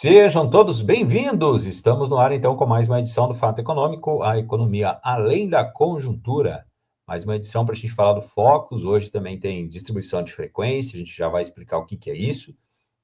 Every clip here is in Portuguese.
Sejam todos bem-vindos! Estamos no ar, então, com mais uma edição do Fato Econômico, a economia além da conjuntura. Mais uma edição para a gente falar do Focus. Hoje também tem distribuição de frequência, a gente já vai explicar o que é isso.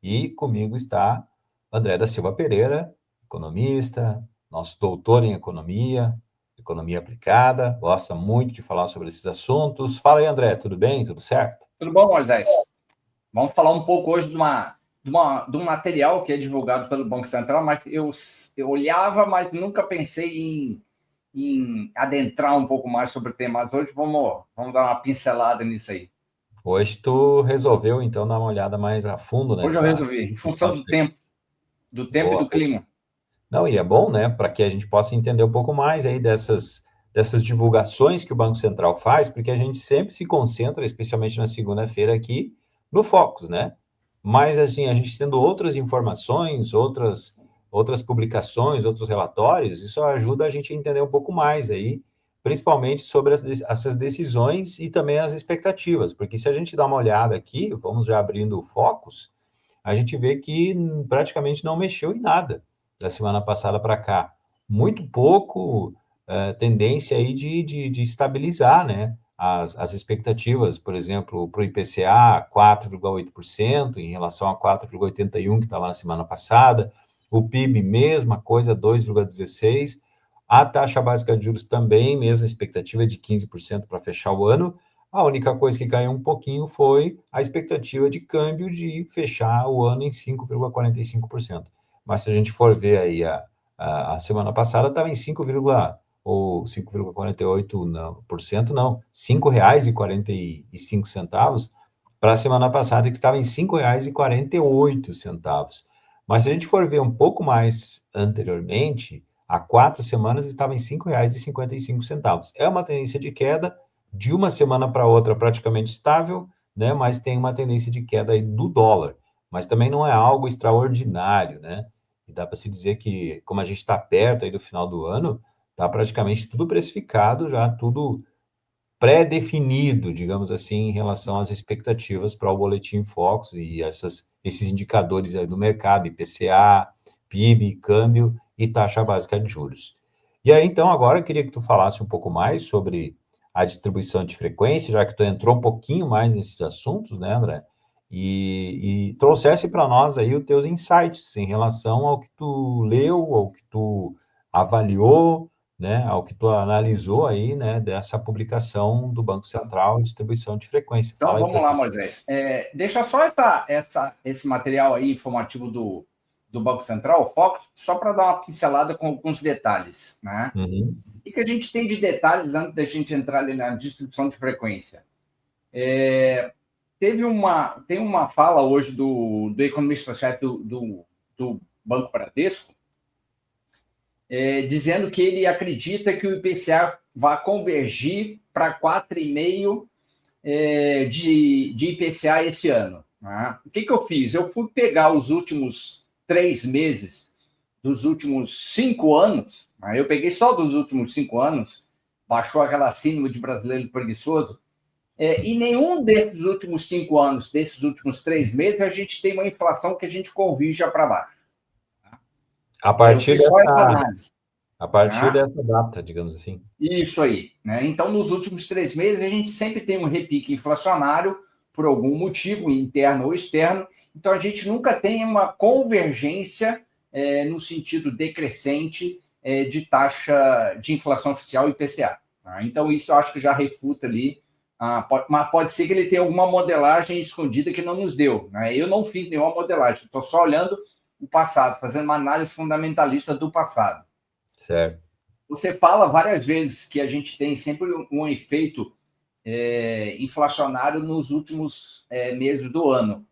E comigo está André da Silva Pereira, economista, nosso doutor em economia, economia aplicada, gosta muito de falar sobre esses assuntos. Fala aí, André, tudo bem? Tudo certo? Tudo bom, Moisés? Vamos falar um pouco hoje de um material que é divulgado pelo Banco Central, mas eu olhava, mas nunca pensei em adentrar um pouco mais sobre o tema. Mas hoje vamos dar uma pincelada nisso aí. Hoje tu resolveu, então, dar uma olhada mais a fundo Hoje eu nessa... resolvi, em função do tempo e Boa. do clima. Não, e é bom, né, para que a gente possa entender um pouco mais aí dessas divulgações que o Banco Central faz, porque a gente sempre se concentra, especialmente na segunda-feira aqui, no Focus, né? Mas, assim, a gente tendo outras informações, outras publicações, outros relatórios, isso ajuda a gente a entender um pouco mais aí, principalmente sobre essas decisões e também as expectativas, porque se a gente dá uma olhada aqui, vamos já abrindo o Focus, a gente vê que praticamente não mexeu em nada da semana passada para cá. Muito pouco tendência aí de estabilizar, né? As expectativas, por exemplo, para o IPCA, 4,8% em relação a 4,81% que estava na semana passada. O PIB, mesma coisa, 2,16%. A taxa básica de juros também, mesma expectativa de 15% para fechar o ano. A única coisa que caiu um pouquinho foi a expectativa de câmbio de fechar o ano em 5,45%. Mas se a gente for ver aí a semana passada, estava em 5,48%, não, R$ 5,45 para a semana passada, que estava em R$ 5,48. Mas se a gente for ver um pouco mais anteriormente, há 4 semanas estava em R$ 5,55. É uma tendência de queda, de uma semana para outra praticamente estável, né? Mas tem uma tendência de queda aí do dólar. Mas também não é algo extraordinário, né? E dá para se dizer que, como a gente está perto aí do final do ano, está praticamente tudo precificado, já tudo pré-definido, digamos assim, em relação às expectativas para o Boletim Focus e esses indicadores aí do mercado, IPCA, PIB, câmbio e taxa básica de juros. E aí, então, agora eu queria que tu falasse um pouco mais sobre a distribuição de frequência, já que tu entrou um pouquinho mais nesses assuntos, né, André? E trouxesse para nós aí os teus insights em relação ao que tu leu, ao que tu avaliou, né, ao que tu analisou aí, né, dessa publicação do Banco Central, distribuição de frequência. Então, Fala aí vamos para lá, gente. Moisés. Deixa só esse material aí informativo do Banco Central, o Focus, só para dar uma pincelada com alguns detalhes, né? Uhum. O que a gente tem de detalhes antes da gente entrar ali na distribuição de frequência? Tem uma fala hoje do economista-chefe do Banco Bradesco, dizendo que ele acredita que o IPCA vai convergir para 4,5% de IPCA esse ano. Né? O que eu fiz? Eu fui pegar os últimos 3 meses dos últimos 5 anos, né? Eu peguei só dos últimos 5 anos, baixou aquela síndrome de brasileiro preguiçoso, e nenhum desses últimos 5 anos, desses últimos 3 meses, a gente tem uma inflação que a gente corrija para baixo. A Eu partir fiz só essa dessa, análise. a partir Né? dessa data, digamos assim. Isso aí. Né? Então, nos últimos 3 meses, a gente sempre tem um repique inflacionário por algum motivo, interno ou externo. Então, a gente nunca tem uma convergência no sentido decrescente de taxa de inflação oficial IPCA. Tá? Então, isso eu acho que já refuta ali. Mas pode ser que ele tenha alguma modelagem escondida que não nos deu. Né? Eu não fiz nenhuma modelagem, estou só olhando o passado, fazendo uma análise fundamentalista do passado. Certo. Você fala várias vezes que a gente tem sempre um efeito inflacionário nos últimos meses do ano.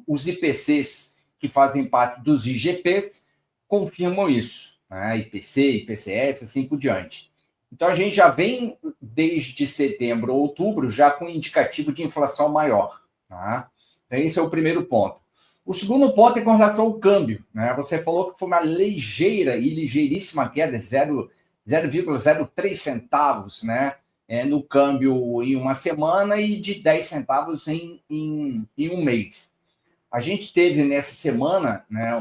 Os IPCs que fazem parte dos IGPs confirmam isso. Né? IPC, IPCS, assim por diante. Então, a gente já vem, desde setembro ou outubro, já com indicativo de inflação maior. Tá? Então, esse é o primeiro ponto. O segundo ponto é com relação ao câmbio. Né? Você falou que foi uma ligeira e ligeiríssima queda, 0,03 centavos, né? No câmbio em uma semana e de 10 centavos em um mês. A gente teve nessa semana, né,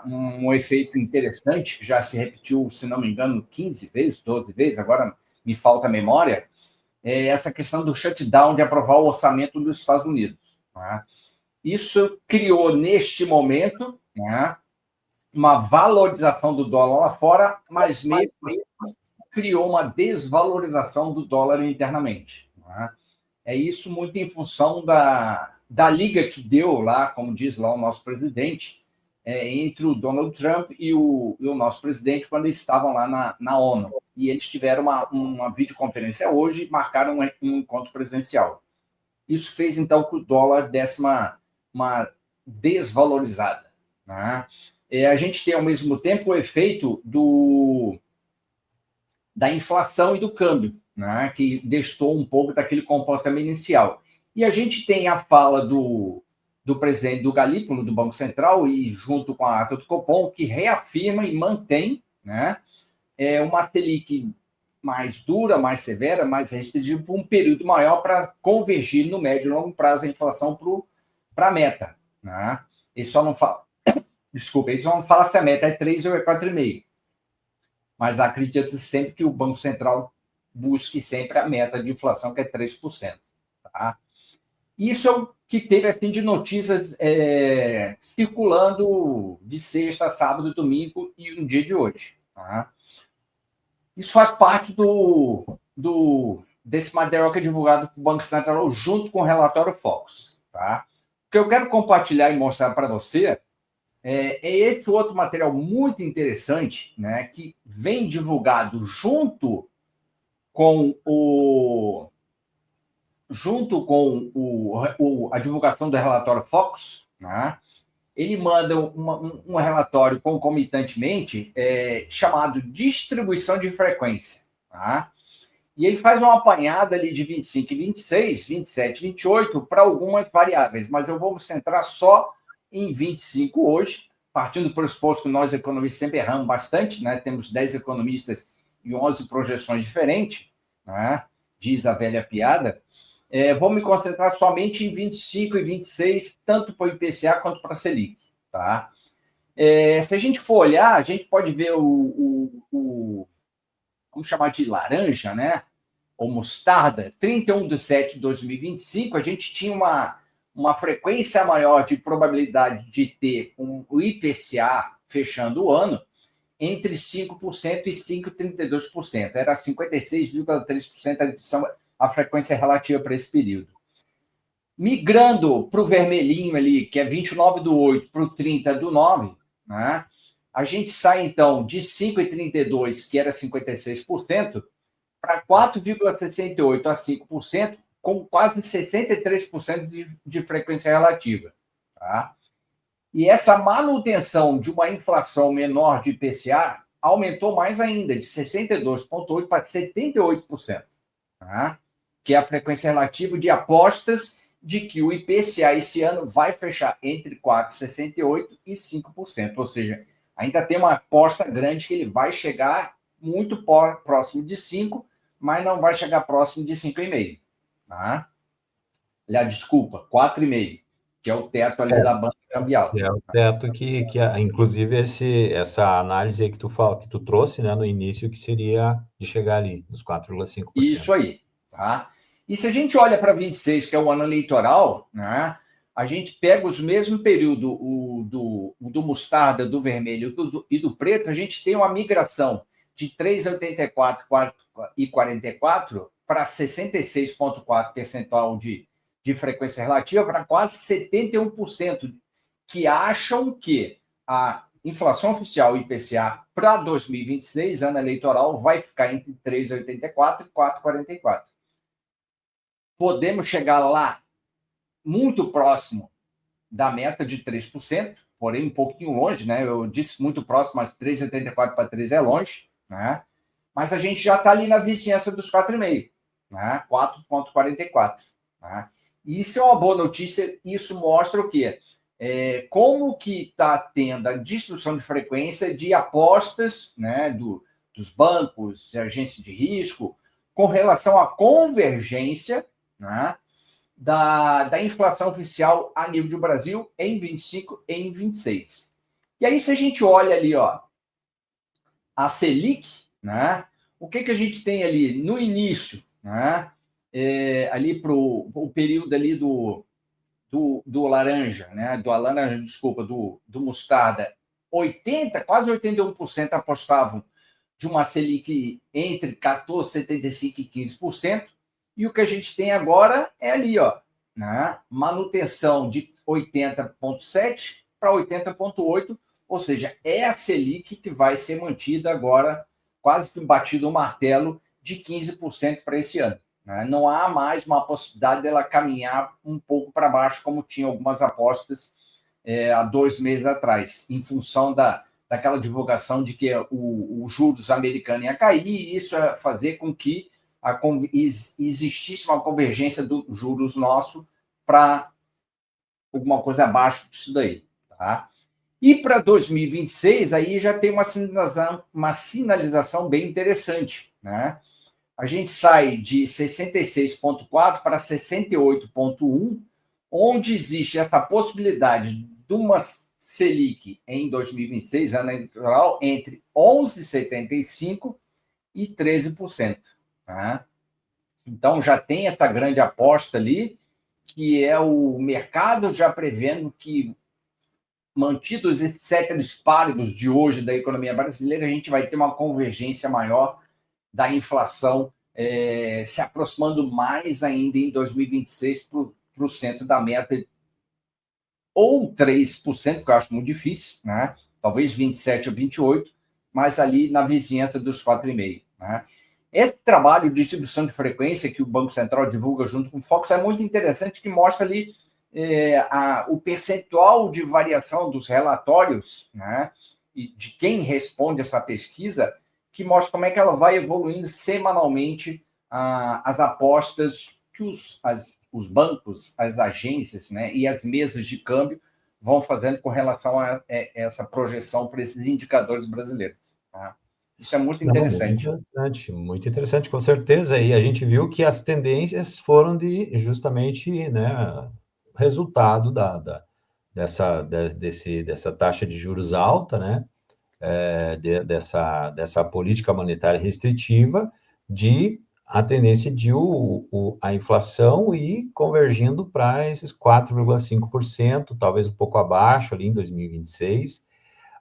um efeito interessante, que já se repetiu, se não me engano, 15 vezes, 12 vezes, agora me falta a memória, é essa questão do shutdown de aprovar o orçamento dos Estados Unidos. Né? Isso criou, neste momento, né, uma valorização do dólar lá fora, mas mesmo criou uma desvalorização do dólar internamente. Né? É isso muito em função da liga que deu lá, como diz lá o nosso presidente, entre o Donald Trump e o nosso presidente quando eles estavam lá na ONU. E eles tiveram uma videoconferência hoje e marcaram um encontro presencial. Isso fez, então, que o dólar desse uma desvalorizada. Né? A gente tem, ao mesmo tempo, o efeito da inflação e do câmbio, né? Que destou um pouco daquele comportamento inicial. E a gente tem a fala do presidente do Galípolo, do Banco Central, e junto com a ata do Copom, que reafirma e mantém, né, uma Selic mais dura, mais severa, mais restritiva, por um período maior para convergir no médio e longo prazo a inflação para a meta. Né? Ele só não fala, desculpa, ele só não fala se a meta é 3 ou é 4,5. Mas acredita sempre que o Banco Central busque sempre a meta de inflação, que é 3%. Tá? Isso é o que teve assim, de notícias circulando de sexta, sábado e domingo e no dia de hoje. Tá? Isso faz parte desse material que é divulgado pelo Banco Central junto com o relatório Focus. Tá? O que eu quero compartilhar e mostrar para você é esse outro material muito interessante, né, que vem divulgado junto com a divulgação do relatório Focus. Né? Ele manda um relatório concomitantemente chamado distribuição de frequência. Tá? E ele faz uma apanhada ali de 25 e 26, 27 e 28 para algumas variáveis, mas eu vou me centrar só em 25 hoje, partindo do pressuposto que nós economistas sempre erramos bastante, né? Temos 10 economistas e 11 projeções diferentes, né? Diz a velha piada. Vou me concentrar somente em 25 e 26, tanto para o IPCA quanto para a Selic. Tá? Se a gente for olhar, a gente pode ver vamos chamar de laranja, né? Ou mostarda, 31 de setembro de 2025, a gente tinha uma frequência maior de probabilidade de ter o IPCA fechando o ano entre 5% e 5,32%. Era 56,3% a frequência relativa para esse período. Migrando para o vermelhinho ali, que é 29/8, para o 30/9, né? A gente sai, então, de 5,32, que era 56%, para 4,68% a 5%, com quase 63% de frequência relativa. Tá? E essa manutenção de uma inflação menor de IPCA aumentou mais ainda, de 62,8% para 78%. Tá? Que é a frequência relativa de apostas de que o IPCA esse ano vai fechar entre 4,68% e 5%. Ou seja, ainda tem uma aposta grande que ele vai chegar muito próximo de 5%, mas não vai chegar próximo de 5,5%. Tá? Aliás, desculpa, 4,5%, que é o teto ali da banca cambial. É o teto que inclusive, essa análise aí que tu trouxe, né, no início, que seria de chegar ali, nos 4,5%. Isso aí. Tá? E se a gente olha para 26, que é o ano eleitoral, né, a gente pega os mesmos períodos, do mostarda, do vermelho e do preto, a gente tem uma migração de 3,84 e 44 para 66,4 percentual de frequência relativa, para quase 71% que acham que a inflação oficial IPCA para 2026, ano eleitoral, vai ficar entre 3,84 e 4,44. Podemos chegar lá muito próximo da meta de 3%, porém um pouquinho longe, né? Eu disse muito próximo, mas 3,84 para 3 é longe, né? Mas a gente já está ali na vizinhança dos 4,5, né? 4,44. Né? Isso é uma boa notícia, isso mostra o quê? Como que está tendo a distribuição de frequência de apostas, né, dos bancos, de agência de risco, com relação à convergência, né, da inflação oficial a nível do Brasil em 25 e em 26. E aí, se a gente olha ali, ó, a Selic, né? O que a gente tem ali no início, né? Ali para o período ali do laranja, né? Do laranja, desculpa, do mostarda, quase 81% apostavam de uma Selic entre 14,75% e 15%, e o que a gente tem agora é ali, ó, né? Manutenção de 80,7% para 80,8%, ou seja, é a Selic que vai ser mantida agora, quase que batido o martelo, de 15% para esse ano. Né? Não há mais uma possibilidade dela caminhar um pouco para baixo, como tinha algumas apostas há 2 meses atrás, em função daquela divulgação de que o juros americano ia cair, e isso ia fazer com que existisse uma convergência dos juros nosso para alguma coisa abaixo disso daí. Tá? E para 2026, aí já tem uma sinalização bem interessante. Né? A gente sai de 66,4 para 68,1, onde existe essa possibilidade de uma Selic em 2026, ano eleitoral, entre 11,75% e 13%. Tá? Então, já tem essa grande aposta ali, que é o mercado já prevendo que, mantidos esses séculos pálidos de hoje da economia brasileira, a gente vai ter uma convergência maior da inflação, se aproximando mais ainda em 2026 para o centro da meta, ou 3%, que eu acho muito difícil, né? Talvez 27% ou 28%, mas ali na vizinhança dos 4,5%. Né? Esse trabalho de distribuição de frequência que o Banco Central divulga junto com o Focus é muito interessante, que mostra ali o percentual de variação dos relatórios, né? E de quem responde essa pesquisa, que mostra como é que ela vai evoluindo semanalmente as apostas que os bancos, as agências, né, e as mesas de câmbio vão fazendo com relação a essa projeção para esses indicadores brasileiros. Tá? Isso é muito interessante. Muito interessante, com certeza. E a gente viu que as tendências foram justamente, né, resultado dessa taxa de juros alta, né, dessa política monetária restritiva, de a tendência de a inflação ir convergindo para esses 4,5%, talvez um pouco abaixo ali em 2026.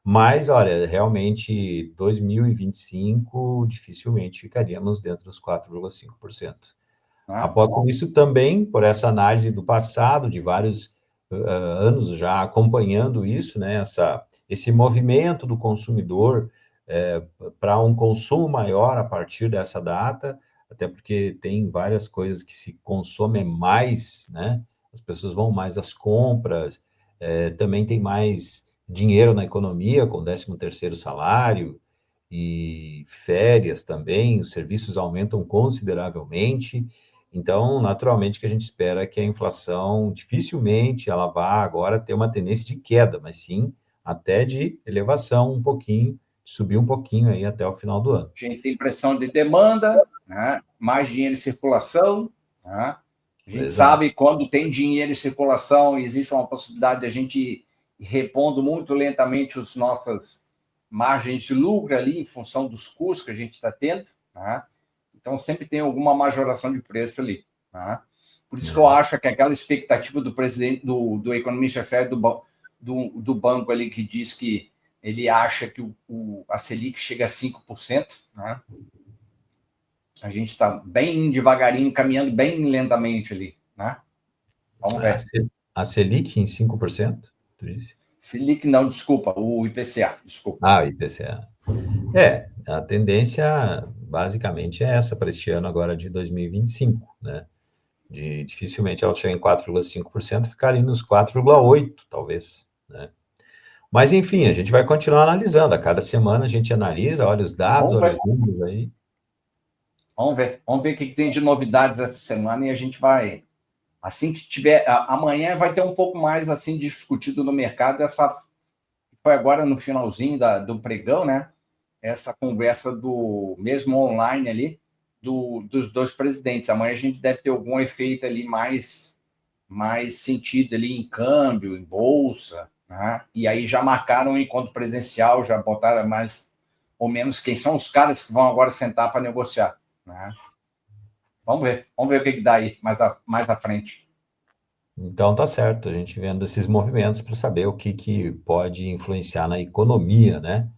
Mas, olha, realmente, 2025, dificilmente ficaríamos dentro dos 4,5%. Aposto nisso também, por essa análise do passado, de vários anos já acompanhando isso, né, esse movimento do consumidor para um consumo maior a partir dessa data, até porque tem várias coisas que se consomem mais, né, as pessoas vão mais às compras, também tem mais dinheiro na economia, com o 13º salário, e férias também, os serviços aumentam consideravelmente. Então, naturalmente que a gente espera que a inflação dificilmente ela vá agora ter uma tendência de queda, mas sim até de elevação um pouquinho, subir um pouquinho aí até o final do ano. A gente tem pressão de demanda, né? Mais dinheiro em circulação. Né? A gente sabe quando tem dinheiro em circulação, existe uma possibilidade de a gente ir repondo muito lentamente as nossas margens de lucro ali, em função dos custos que a gente está tendo. Né? Então, sempre tem alguma majoração de preço ali. Tá? Por isso que eu acho que aquela expectativa do presidente, do economista-chefe do banco ali, que diz que ele acha que a Selic chega a 5%, né? A gente está bem devagarinho, caminhando bem lentamente ali. Né? Vamos ver. A Selic em 5%, tu disse? Selic não, desculpa, o IPCA, desculpa. Ah, o IPCA. A tendência basicamente é essa para este ano agora de 2025, né? Dificilmente ela chega em 4,5%, ficaria nos 4,8%, talvez, né? Mas, enfim, a gente vai continuar analisando. A cada semana a gente analisa, olha os dados, olha os números aí. Vamos ver o que tem de novidades essa semana e a gente vai, assim que tiver, amanhã vai ter um pouco mais assim discutido no mercado. Essa foi agora no finalzinho do pregão, né? Essa conversa do mesmo online ali dos dois presidentes. Amanhã a gente deve ter algum efeito ali mais mais sentido ali em câmbio, em bolsa, né? E aí já marcaram o encontro presencial, já botaram mais ou menos quem são os caras que vão agora sentar para negociar, né? Vamos ver o que dá aí mais à frente. Então tá certo, a gente vendo esses movimentos para saber o que pode influenciar na economia, né?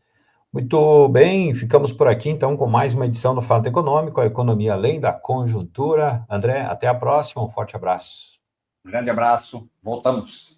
Muito bem, ficamos por aqui então com mais uma edição do Fato Econômico, a economia além da conjuntura. André, até a próxima, um forte abraço. Grande abraço, voltamos.